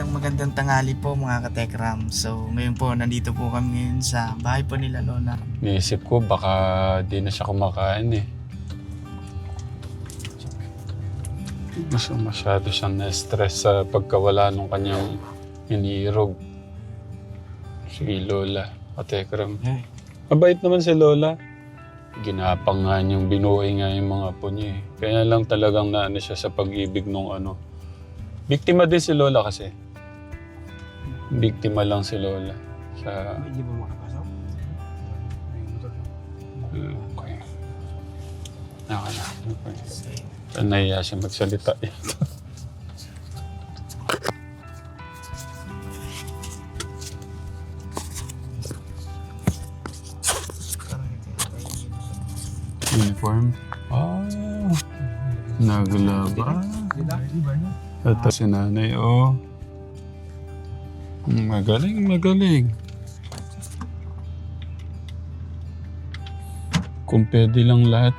magandang tanghali po mga katekram. So ngayon po, nandito po kami ngayon sa bahay po nila Lola. Naisip ko baka di na siya kumakain eh. Masyado siyang na-stress sa pagkawala ng kanyang iniirog. Si Lola, katekram. Mabait naman si Lola. Ginapang nga niyang binuhay nga yung mga apo niya eh. Kaya lang talagang naano siya sa pag-ibig nung ano. Biktima din si Lola kasi. Biktima lang si Lola. Sa... Hindi ba makapasok? Okay. Okay. Nahiya siya magsalita eh. Uniform? Ah, naglaba. Ito si nanay, oh. Magaling, magaling. Kung pwede lang lahat,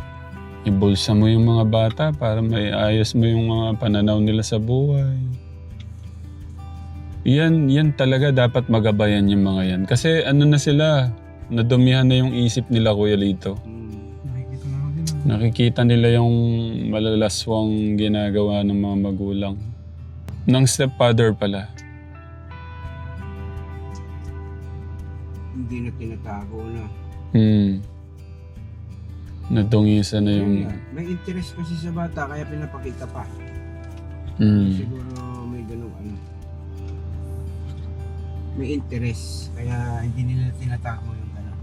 ibulsa mo yung mga bata para may ayos mo yung mga pananaw nila sa buhay. Yan talaga dapat magabayan yung mga yan. Kasi ano na sila, nadumihan na yung isip nila, Kuya Lito. Nakikita nila yung malalaswang ginagawa ng mga magulang. Ng stepfather pala. Hindi na tinatago na. Nadungisa na yung... May interest kasi sa bata kaya pinapakita pa. Siguro may ganung ano. May interest kaya hindi nila tinatago yung gano'n.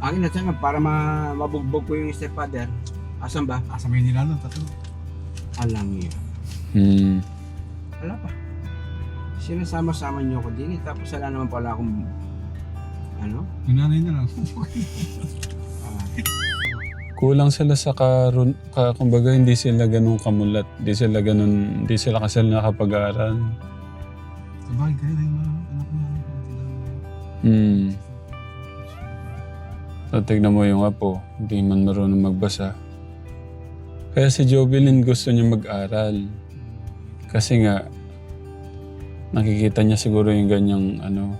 Akin na sana para mabugbog ko yung stepfather. Asan ba? Asa may nila nun, tatlo. Alam niyo. Wala pa. Sinasama-sama niyo ako din eh. Tapos wala naman pala akong ano? Yung nanay na lang. Kulang sila sa kumbaga hindi sila ganun kamulat. Hindi sila kasal nakapag-aaral. Sabay kayo na yung mga anak na. So, tignan mo yung apo, hindi man marunong magbasa. Kaya si Jovelyn gusto niya mag-aral. Kasi nga, nakikita niya siguro yung ganyang ano.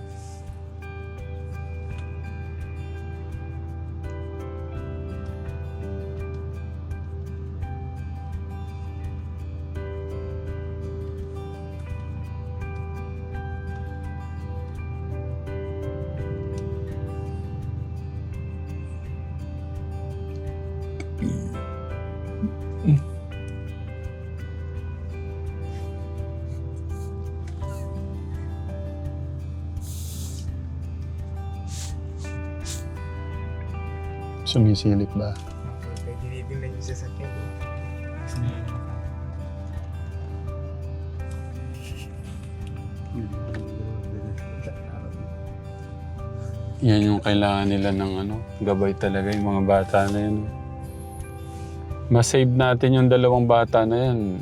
Sumisilip ba? Okay, tinitingnan niyo siya sa akin. Yan yung kailangan nila ng ano, gabay talaga yung mga bata na yun. Masave natin yung dalawang bata na yan.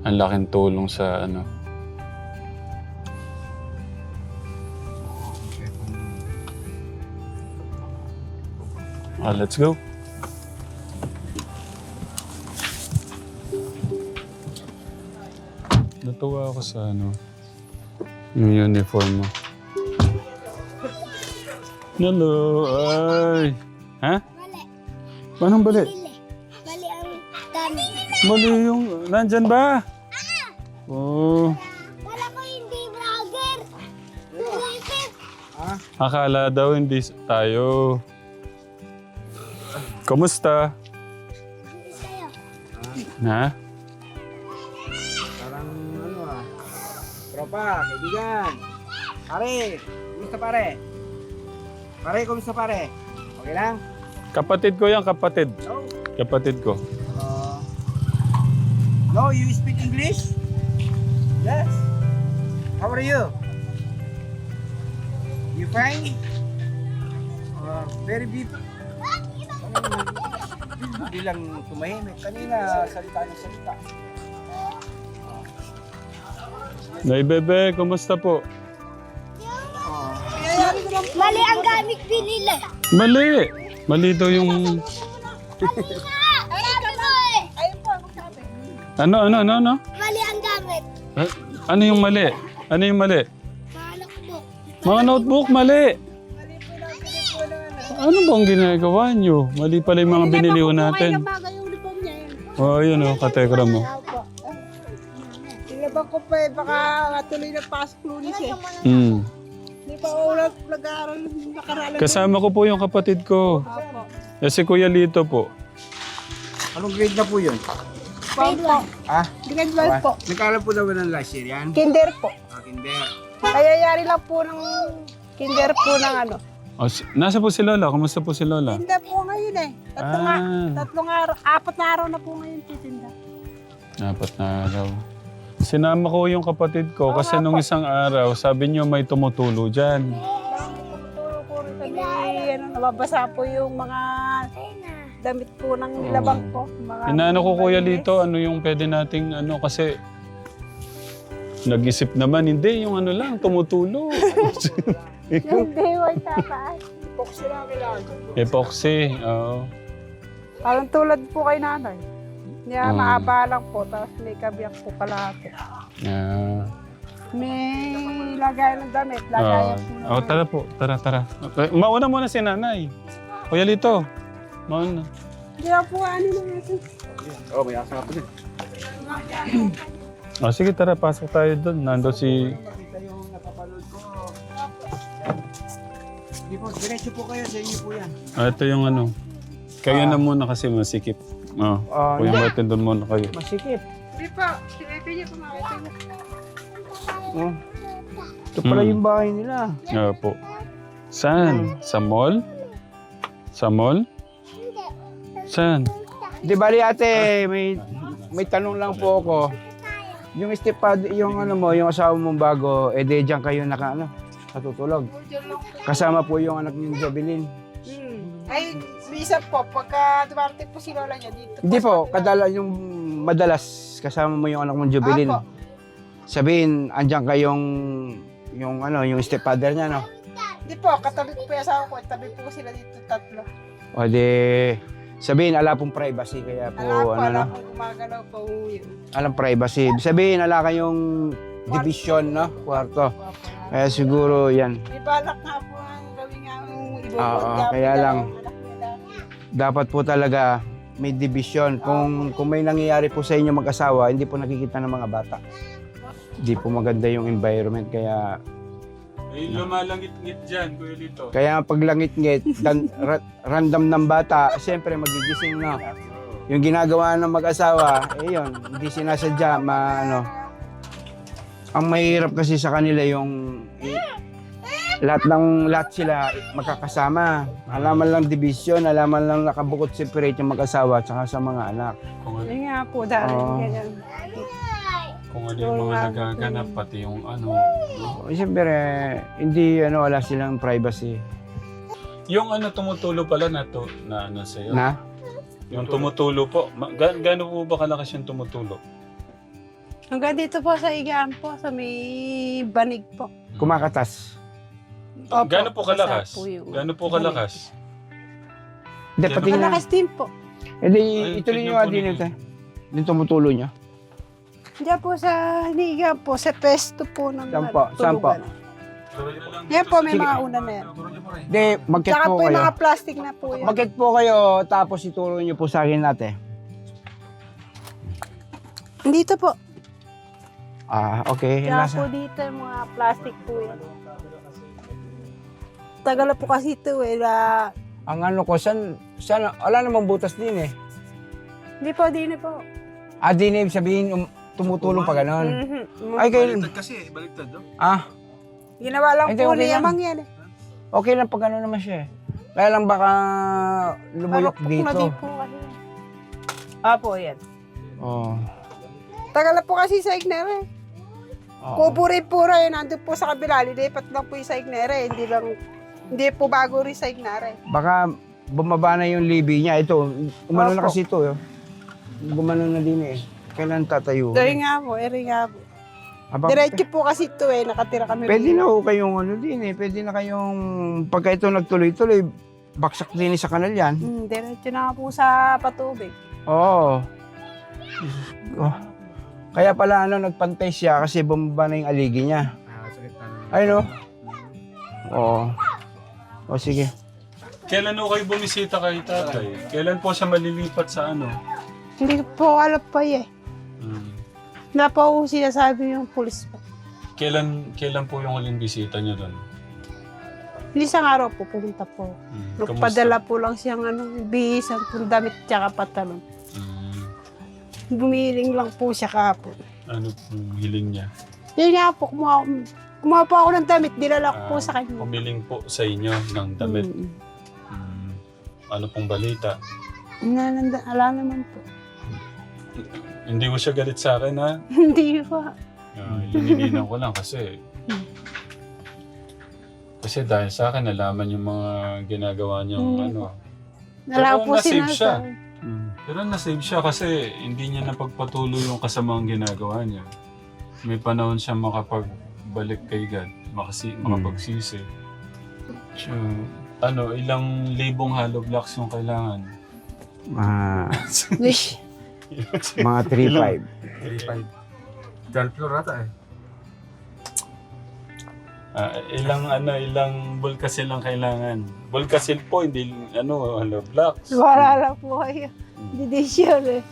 Ang laking tulong sa ano. Let's go. Natuwa ako sa ano, yung uniform mo. Hello, ay. Ha? Mali. Anong bali? Mali ang dami. Mali yung, nandyan ba? Oh, Wala ko hindi vlogger. akala daw hindi tayo. Kumusta? Sa'yo. Ha? Parang ano tropa, kaibigan. Pare, kumusta pare? Pare, kumusta pare? Okay lang? Kapatid ko yan, kapatid. No? Kapatid ko. No, you speak English? Yes. How are you? You fine? Very beautiful. Hindi lang tumahimik. Kanina, salita ng salita. Nay Bebe, kumusta po? Mali ang gamit pinili. Mali! Mali daw yung... Mali nga! Sabi mo eh. Ano? Mali ang gamit. Ano yung mali? Ano yung mali? Malak po. Mga notebook, mali. Ano bang ginagawa nyo? Mali pala yung mga binili ko natin. Oh, yun o, katekram mo. Tinabang ko pa baka matuloy na pasok lunis Hindi pa ulat nag-aaral nakaralan. Kasama ko po yung kapatid ko. Si Kuya Lito po. Anong grade na po yun? Grade 1. Ah? Grade 12 po. Nagkaalam po daw ng last year yan? Kinder po. Kinder. Kaya yari lang po ng kinder po ng ano. Oh, nasa po si Lola? Kumusta po si Lola? Tinda po ngayon eh. Tatlong araw, 4 na araw na po ngayon titinda. 4 na araw. Sinama ko yung kapatid ko kasi nung isang araw, sabi niyo may tumutulo dyan. Tumutulong po rin kami, nababasa po yung mga damit po ng nilabang ko. Inaano ko Kuya Lito, ano yung pwede nating kasi nag-isip naman, hindi, yung lang, tumutulo. Hindi, may tataas. Epoxy lang kailangan. Epoxy, oo. Parang tulad po kay nanay. Niya, Oo. maaba lang po, tapos may kabiyak po kalahati. May lagay ng damit, lagayan po. Oh, tara po, tara. Okay, mauna muna si nanay. Kuya Lito, mauna. Hindi na po ano na natin. Oh, may asa pa din. Oh, sige, tara, pasok tayo doon. Nando si... Makita yung napapanood ko. Hindi po, diretso po kayo sa inyo po yan. ito yung Kayo na muna kasi masikip. Oh, Kuya Martin, doon muna kayo. Masikip. Hindi po, sinipin niyo po makita niyo. Oh. Ito pala yung bahay nila. Po. Saan? Sa mall? Sa mall? Saan? Di bali ate, may tanong lang po ako. Yung stepfather, yung yung asawa mong bago, di dyan kayo natutulog. Kasama po yung anak niyo, Jabilin. Ay, bisa po, pagka dumarating po si lola niya dito. Hindi po, yung madalas kasama mo yung anak mong Jabilin. Apo. Sabihin, andyan kayong yung stepfather niya, no? Hindi po, katabi ko po yung asawa ko, tabi po sila dito tatlo. O di, sabihin, ala pong privacy, kaya po, Alam po, gumagalaw po yun. alam privacy. Sabihin, ala kayong division, no? Kwarto. Kaya siguro, yan. May balak nga po ang gawin nga ang ibang Oo, kaya lang. Dapat po talaga may division. Kung may nangyayari po sa inyo mag-asawa, hindi po nakikita ng mga bata. Hindi po maganda yung environment. Kaya lumalangit-ngit dyan, Kuya Lito. kaya pag langit-ngit, random ng bata, siyempre magigising na. Yung ginagawa ng mag-asawa, yun, hindi sinasadya, Ang mahirap kasi sa kanila yung lahat sila magkakasama. Alaman lang division, alaman lang nakabukod separate yung mag-asawa at saka sa mga anak. Yun nga po, dahil Oo. ganyan. Kung ano yung mga nagaganap, pati yung Siyempre, hindi wala silang privacy. Yung tumutulo pala na sa'yo. Na? Yung tumutulo po. Gaano po ba kalakas yung tumutulo? Hanggang dito po sa igaan po, sa may banig po. Kumakatas. Opo, Gaano po kalakas? basa po yung Gaano po kalakas? Hindi, pati na. Malakas din po. Hindi, Ay, ituloy nyo tignan nga po din ninyo. ito. Yung tumutulo nyo. Diyan po sa hiniga po, sa pesto po ng Saan po? Saan po? tulugan. Yan po, may mga una na yan. Hindi, mag-get Tsaka po po yung kayo. mga plastic na po yan. Mag-get po kayo, tapos ituro nyo po sa akin natin. Dito po. Okay. Tsaka po dito yung mga plastic po yan. Tagal na po kasi ito eh. Ang wala namang butas din eh. Hindi po, di po. Di na ibig sabihin, tumutulong pa ganon. Mhm. Ay, kayo, Kasi, baliktad, no? Ginawa lang Hindi, po okay ni lang. Yamang yan eh. okay lang pag gano'n naman siya eh. Kaya lang baka lumulok Parang na dito. di po kasi. Po, yan. Oo. Tagal na po kasi sa Ignere. Oo. Pupuri-pura yun, nandun po sa kabila. Lilipat lang po yung sa Ignere. Hindi po bago rin sa Ignere. Baka bumaba na yung libi niya. Ito, umano na Opo. kasi ito. Gumano na din eh. Kailan tatayo? Dahil nga po, eri nga po. Diretso po kasi ito eh, nakatira kami. Pwede na ho kayong din eh. Pwede na kayong, pagka ito nagtuloy-tuloy, baksak din sa kanal yan. Diretso na nga po sa patubig. Oo. Oh. Kaya pala nagpantay siya kasi bumaba na yung aligi niya. Ay no? Oo. O sige. Kailan ho kayo bumisita kay tatay? Kailan po siya malilipat sa ano? Hindi po alam pa eh. Wala pa po sinasabi yung pulis po. Kailan po yung huling bisita niyo doon? Isang araw po pumunta po. Nagpadala po lang siyang bihisan po damit tsaka patalon. Bumiling lang po siya kahapon. Ano pong hiling niya? Yun nga po, kumuha po ako ng damit, dinala ko po sa kanya. Humiling po sa inyo ng damit. Ano pong balita? Ala naman po. Hindi ko siya galit sa akin, ha? Hindi pa. Linilinan ko lang kasi dahil sa akin nalaman yung mga ginagawa niyang ano. Wala Pero po nasave siya. sinasabi. Pero nasave siya kasi hindi niya napagpatuloy yung kasamang ginagawa niya. May panahon siya makapagbalik kay God, makapagsisi. So, ilang libong hollow blocks yung kailangan? Wish. Mga 3-5. 3-5. 12 floor ata eh. Ilang bulkasil lang kailangan? Bulkasil po, hindi hollow blocks. Wala lang po kayo. Didisyon eh.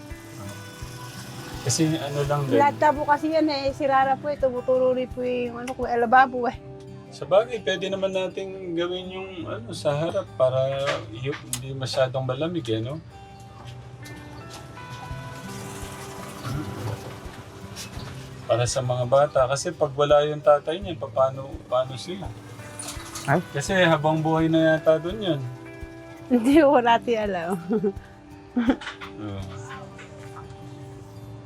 Kasi lang din. Lahat na po kasi yan eh. Sirara po eh. Tumutuloy po yung kung elababo eh. Sa bagay, pwede naman nating gawin yung sa harap para hindi masyadong malamig no? Para sa mga bata. Kasi pag wala yung tatay niya, paano sila? Ay? Kasi habang buhay na yata doon yun. Hindi po natin alam.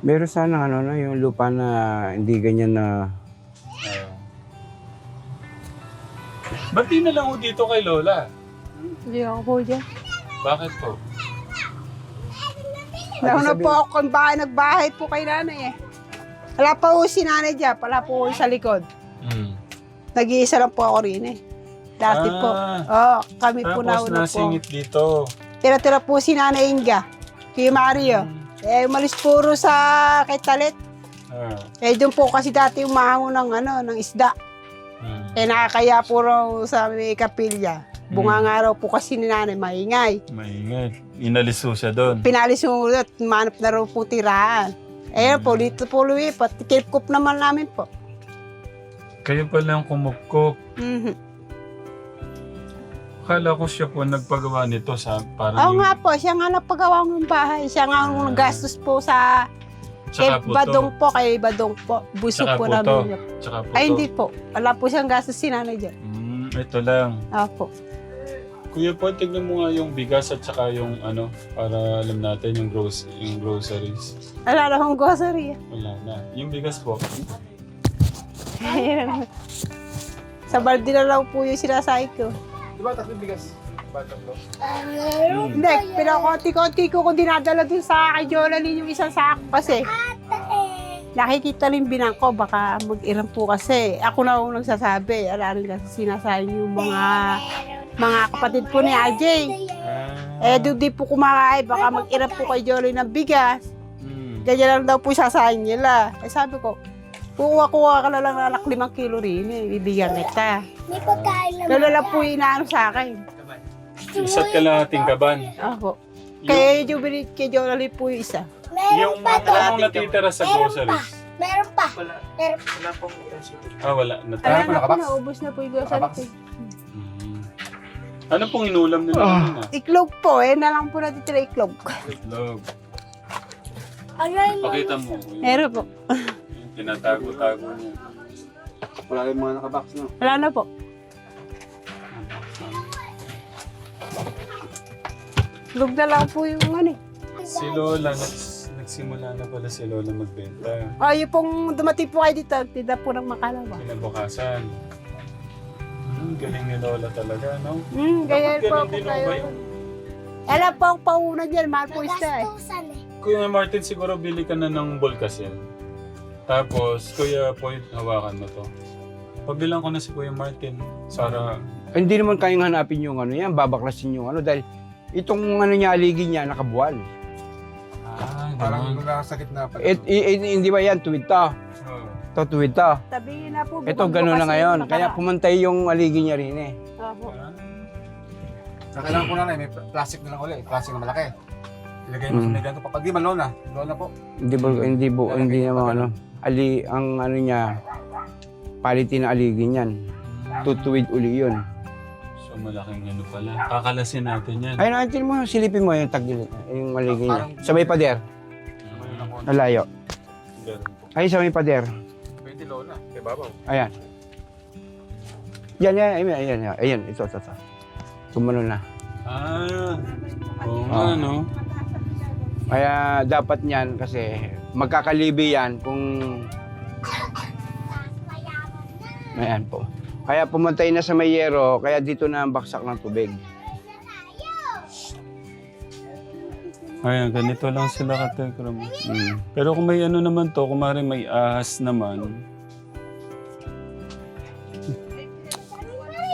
Meron sana yung lupa na hindi ganyan na... Ba't di na lang dito kay Lola? Hindi ako po dyan. Bakit po? Nauna po ako kung nagbahay po kay nanay eh. Wala pa po si nanay dyan. Wala po sa likod. Nag-iisa lang po ako rin eh. Dati po. Kami po Tapos nauna po. nasingit dito. Tira-tira po si Nanay Inga. Kay Mario. Umalis puro sa kay Talit. Doon po kasi dati umahango ng isda. Nakakaya puro sa may kapilya. Bunga nga raw po kasi ni nanay, maingay. Maingay. Inalis po siya doon. Pinalis mo ulit, manap na raw po tirahan. Po, dito po lumipat. Kilpkup naman namin po. Kayo pa lang kumupkop. Akala ko siya po nagpagawa nito sa parang... Oo nga po, siya nga nagpagawa ng bahay. Siya nga ang gastos po sa kay Tsaka po Badong po, kay Badong po. Buso Tsaka po po namin. Tsaka po Ay, hindi po. Wala po siyang gastos si nanay dyan. Ito lang. Opo. Kuya po, tignan mo nga yung bigas at saka yung para alam natin yung groceries. Wala na akong grocery. Wala na. Yung bigas po. Sa balde na lang po yung sinasay ko. Di ba tatlong bigas? Batang lo? Hindi, pinakonti-konti ko kung dinadala dun sa kay Jolene yung isang sako kasi. Nakikita rin binangko, baka mag-iram po kasi. Ako na yung nagsasabi. Alam kasi sinasayang yung mga kapatid po ni AJ. Doon di po kumakain, baka mag-iram po kay Jolene ng bigas. Ganyan lang daw po sasayang nila. Sabi ko, kuha ka na lang anak 5 kilo rin ibigyan kita. May pagkain lang. Lalo lang po inaano sa akin. Isa't kalahating kaban. Ako. Kay Jubilee, kay Jolene po yung isa. Yung anong natitira sa groceries? Meron pa. Wala. Wala na po, naubos na po yung grocery. Ano pong inulam nila kanina? Iklog po, na lang po natitira iklog. Itlog. Ano Pakita mo. Meron po. Yung tinatago-tago niya. Wala kayong mga nakabox, no? Wala na po. Iklog na lang po yung Si Lola, nagsimula na pala si Lola magbenta. yung pong dumating po kayo dito, tinda po ng makalawa. Kinabukasan. Galing ni Lola talaga, no? Ganyan po Ganun ako din kayo. ba yun? Alam po ang pauna dyan, mahal po isda eh. Gastusan eh. Kuya Martin, siguro bili ka na ng Bolkasil. Tapos, Kuya Poy, hawakan mo to. Pabilang ko na si Kuya Martin. Para... Hindi naman kayang hanapin yung yan, babaklasin yung dahil itong niya, aligi niya, nakabuwal. Parang kung nakasakit na pag... Hindi ba yan? Tuwid to. Ito, tuwid to. Tabihin na po. Ito, gano'n na ngayon. Kaya pumantay yung aligi niya rin eh. Opo. Sa kailangan po na may plastic na lang ulit. Plastic na malaki. Ilagay mo sa may ganito. Pag di man lona. Lona po. Hindi naman ano. Ang ano niya, palitin na aligi niyan. Tutuwid uli yun. So malaking ano pala. Kakalasin natin yan. Ayun, antin mo, silipin mo yung tagilid. Yung aligi niya. Sabay pader. Nalayo. Ganun po. Ay, sabay pader. Pwede lona. Kaya babaw. Ayan. Ayan, ito. Tumano na. Oo nga, no? Kaya dapat niyan kasi magkakalibi yan kung... Ayan po. Kaya pumatay na sa may yero, kaya dito na ang baksak ng tubig. Ayan, ganito lang sila katekram. Pero kung may ano naman to, kung may ahas naman,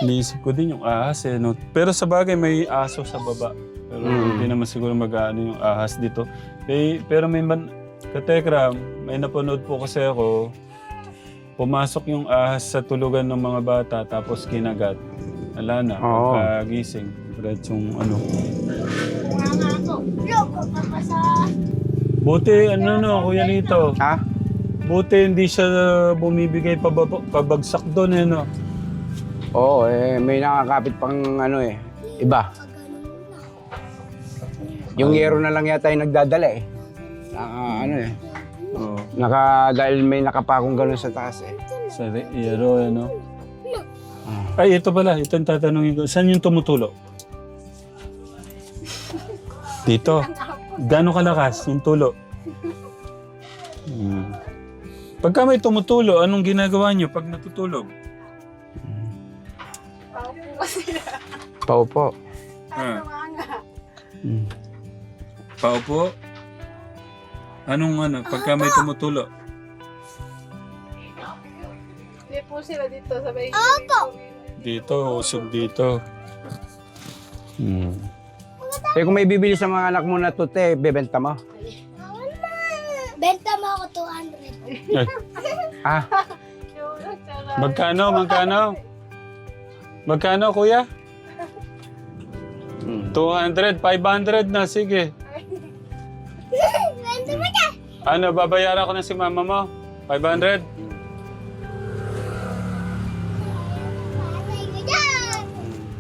iniisip ko din yung ahas eh. No? Pero sa bagay, may aso sa baba. Pero hindi naman siguro mag-aano yung ahas dito. Pero may katekram, may napanood po kasi ako, pumasok yung ahas sa tulugan ng mga bata tapos kinagat. Ala na, Oo. pagkagising. Yung ano. Buti, Kuya Lito. Ha? Buti hindi siya bumibigay pabagsak doon eh, no? Oo, may nakakapit pang iba. Yung yero na lang yata yung nagdadala eh. Oo. Dahil may nakapakong gano'n sa taas eh. Sa yero, no? Ay, ito pala. Ito ang tatanungin ko. Saan yung tumutulo? Dito. Gano'ng kalakas yung tulo? Pagka may tumutulo, anong ginagawa niyo pag natutulog? Paupo. Paupo? Anong pagka may tumutulo? Hindi po sila dito sa may... Dito, usog dito. Kung may bibili sa mga anak mo na tute, bebenta mo. Benta mo ako 200. Ay, Ah, Magkano, kuya? 200, 500 na, sige. Ano, babayaran ko na si mama mo? 500?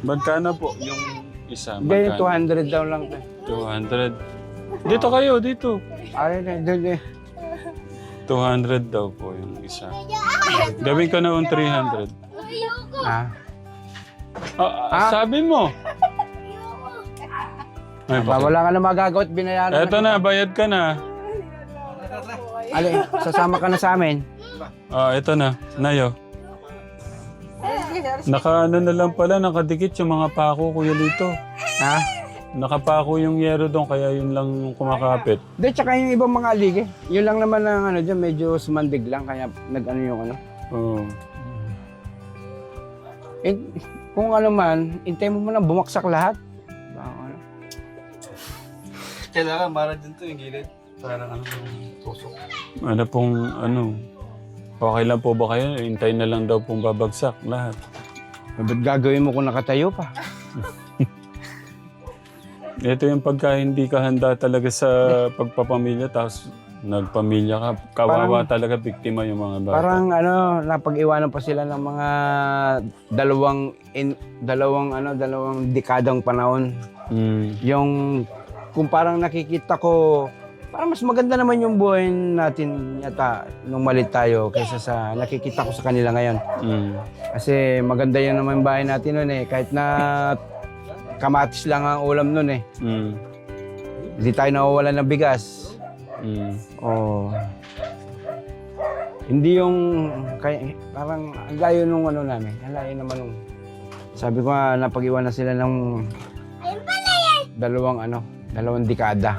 Magkano po yung isa? hindi, Magkano? 200 daw lang. 200. Dito kayo, dito. Ay, doon eh. 200 daw po yung isa. Gawin ko na yung 300. Ah. Sabi mo. Ay, Wala ka na magagawa at binayaran. eto na, bayad ka na. Ali, sasama ka na sa amin. Ito na, Nayo. Naka na lang pala, nakadikit yung mga pako, Kuya Lito. Ha? Nakapako yung yero doon, kaya yun lang kumakapit. Hindi, tsaka yung ibang mga aligi. Yun lang naman ang dyan, medyo sumandig lang, kaya yung Oo. Kung man, intay mo muna bumaksak lahat. Kailangan mara din to yung gilid. Parang yung tusok. Okay lang po ba kayo? Hintay na lang daw pong babagsak lahat. Ba't gagawin mo kung nakatayo pa? Ito yung pagka hindi ka handa talaga sa pagpapamilya, tapos nagpamilya ka. Kawawa talaga, biktima yung mga bata. Parang napag-iwanan pa sila ng mga dalawang dekadang panahon. Yung kung parang nakikita ko, parang mas maganda naman yung buhay natin yata nung malit tayo kaysa sa nakikita ko sa kanila ngayon. Kasi maganda yun naman yung bahay natin nun eh. Kahit na kamatis lang ang ulam nun eh. Hindi tayo nawawalan ng bigas. Hindi yung parang ang layo nung namin. Ang layo naman nung sabi ko nga napag-iwan na sila ng dalawang dekada.